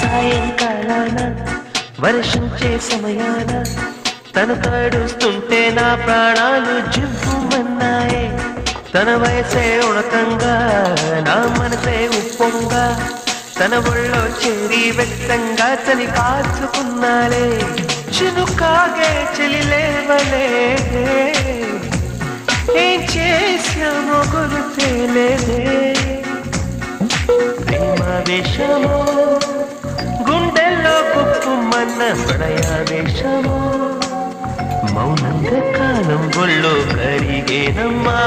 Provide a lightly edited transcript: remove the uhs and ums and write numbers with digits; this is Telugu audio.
సాయంకాలాన వర్షించే సమయాన తను తడుస్తుంటే నా ప్రాణాలు జివ్వుమన్నాయే. తన వయసే ఉణకంగా నా మనసే ఉప్పొంగా తన ఒళ్ళో చేరి వ్యక్తంగా చలి కాచుకున్నాలే. చినుకాగే చెలిలేవలే ఏం చేశామో గుర్తేలేదే. ప్రేమ వేషమో గుండెల్లో గుప్పుమన్న ప్రణయావేశమో మౌనంగా కాలం ఒళ్ళో కరిగేనమ్మా.